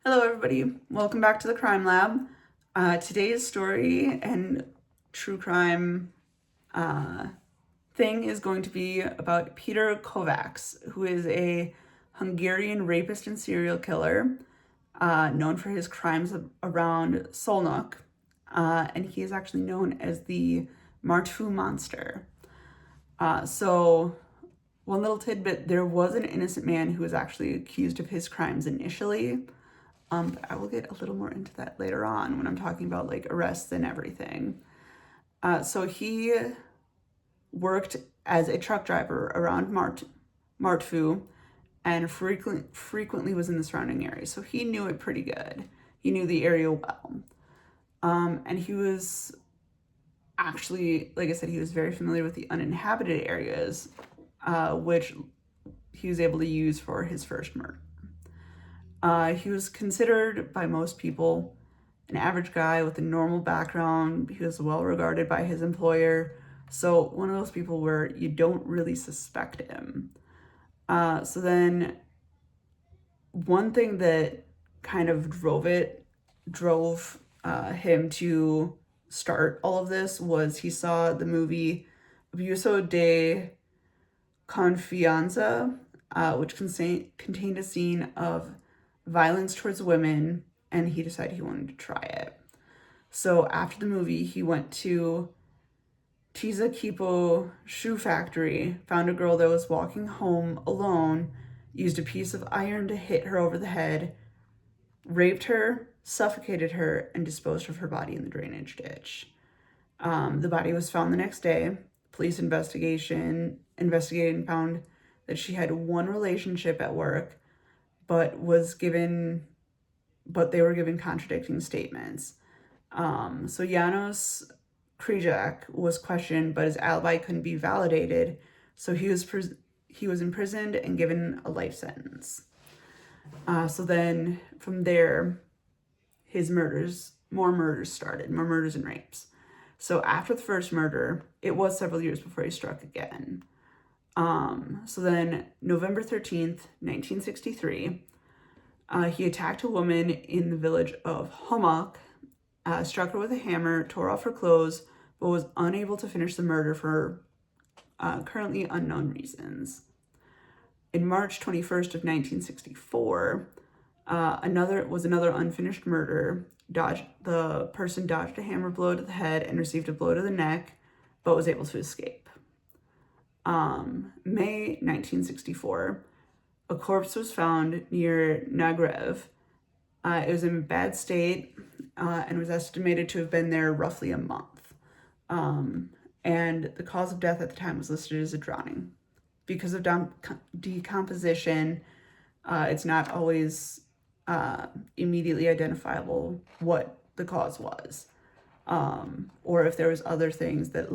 Hello, everybody. Welcome back to the Crime Lab. Today's story and true crime uh, thing is going to be about Peter Kovacs, who is a Hungarian rapist and serial killer known for his crimes around Szolnok, and he is actually known as the Martfu Monster. So, one little tidbit, there was an innocent man who was actually accused of his crimes initially. But I will get a little more into that later on when I'm talking about like arrests and everything. So he worked as a truck driver around Martfu and frequently was in the surrounding area. So he knew it pretty good. He knew the area well. And he was actually, like I said, he was very familiar with the uninhabited areas, which he was able to use for his first murder. He was considered by most people an average guy with a normal background. He was well regarded by his employer. So one of those people where you don't really suspect him. So then one thing that kind of drove him to start all of this was he saw the movie Abuso de Confianza, which contained a scene of violence towards women, and he decided he wanted to try it. So after the movie, he went to Tiza Kipo shoe factory, found a girl that was walking home alone, used a piece of iron to hit her over the head, raped her, suffocated her, and disposed of her body in the drainage ditch. The body was found the next day. Police investigated and found that she had one relationship at work, but they were given contradicting statements. So Janos Krijak was questioned, but his alibi couldn't be validated, so he was imprisoned and given a life sentence. So then from there, more murders and rapes. So after the first murder, it was several years before he struck again. So then November 13th, 1963, he attacked a woman in the village of Homok, struck her with a hammer, tore off her clothes, but was unable to finish the murder for currently unknown reasons. In March 21st of 1964, another unfinished murder. The person dodged a hammer blow to the head and received a blow to the neck, but was able to escape. May 1964, a corpse was found near Nagrev. It was in a bad state and was estimated to have been there roughly a month. And the cause of death at the time was listed as a drowning. Because of decomposition, it's not always immediately identifiable what the cause was, or if there was other things that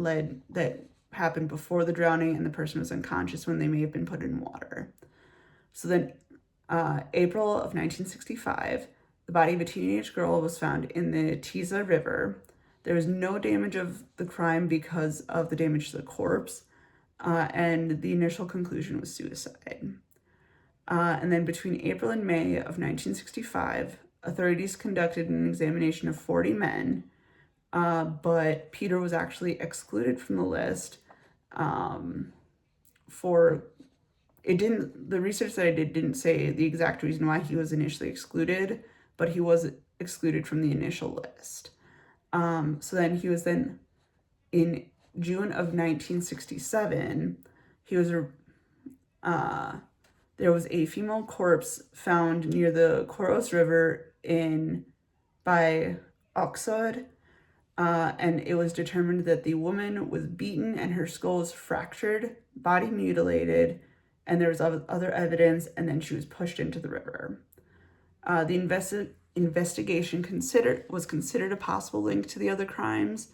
happened before the drowning and the person was unconscious when they may have been put in water. So then, April of 1965, the body of a teenage girl was found in the Tiza River. There was no damage of the crime because of the damage to the corpse, and the initial conclusion was suicide. And then between April and May of 1965, authorities conducted an examination of 40 men, but Peter was actually excluded from the list the research that I did didn't say the exact reason why he was initially excluded, but he was excluded from the initial list. So then he was in June of 1967, there was a female corpse found near the Koros River by Oxford, and it was determined that the woman was beaten and her skull was fractured, body mutilated, and there was other evidence, and then she was pushed into the river. The investigation was considered a possible link to the other crimes,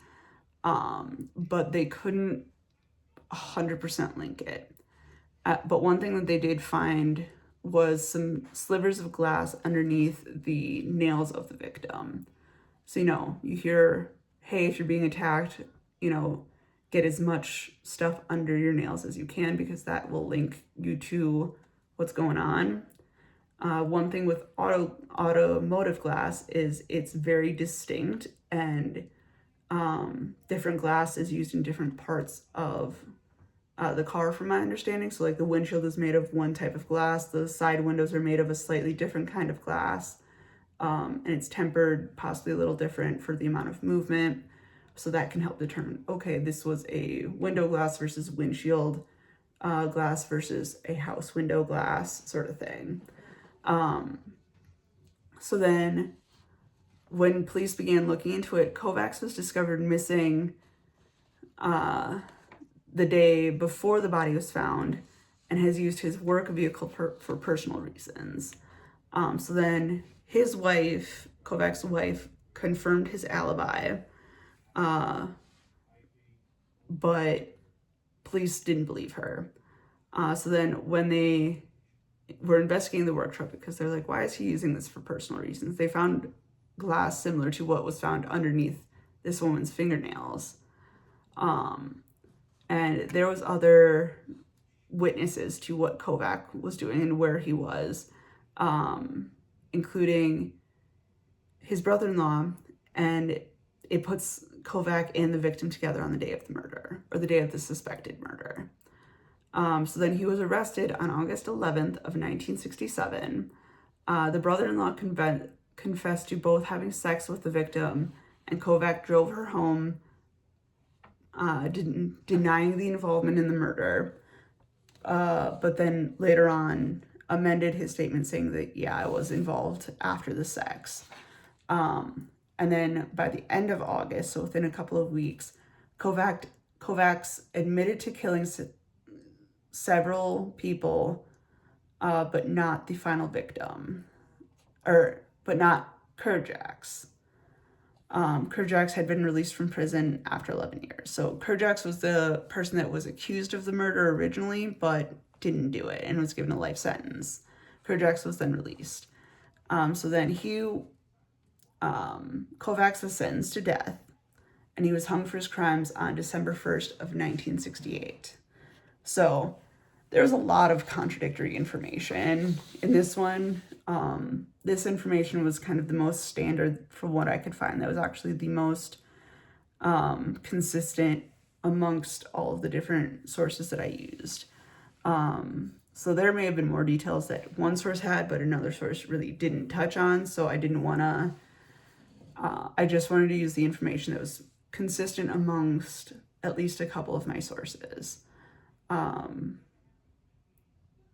but they couldn't 100% link it. But one thing that they did find was some slivers of glass underneath the nails of the victim. So, you hear, hey, if you're being attacked, get as much stuff under your nails as you can because that will link you to what's going on. One thing with automotive glass is it's very distinct, and different glass is used in different parts of the car, from my understanding. So like the windshield is made of one type of glass, the side windows are made of a slightly different kind of glass, and it's tempered possibly a little different for the amount of movement. So that can help determine, okay, this was a window glass versus windshield glass versus a house window glass sort of thing. So then when police began looking into it, Kovacs was discovered missing the day before the body was found, and has used his work vehicle for personal reasons. So then his wife, Kovacs' wife, confirmed his alibi, but police didn't believe her. So then when they were investigating the work truck, because they're like, why is he using this for personal reasons? They found glass similar to what was found underneath this woman's fingernails. And there was other witnesses to what Kovac was doing and where he was, including his brother-in-law, and it puts Kovac and the victim together on the day of the murder, or the day of the suspected murder. So then he was arrested on August 11th of 1967. The brother-in-law confessed to both having sex with the victim, and Kovac drove her home, denying the involvement in the murder, but then later on amended his statement saying that, yeah, I was involved after the sex. And then by the end of August, so within a couple of weeks, Kovacs admitted to killing several people, but not the final victim, but not Kovacs. Kovacs had been released from prison after 11 years. So Kovacs was the person that was accused of the murder originally, but didn't do it and was given a life sentence. Kovacs was then released. So then Kovacs was sentenced to death, and he was hung for his crimes on December 1st of 1968. So there was a lot of contradictory information in this one. This information was kind of the most standard from what I could find. That was actually the most consistent amongst all of the different sources that I used. So there may have been more details that one source had, but another source really didn't touch on. So I didn't want to, I just wanted to use the information that was consistent amongst at least a couple of my sources.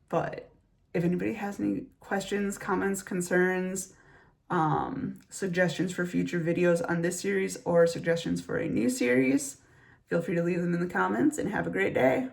But if anybody has any questions, comments, concerns, suggestions for future videos on this series, or suggestions for a new series, feel free to leave them in the comments, and have a great day.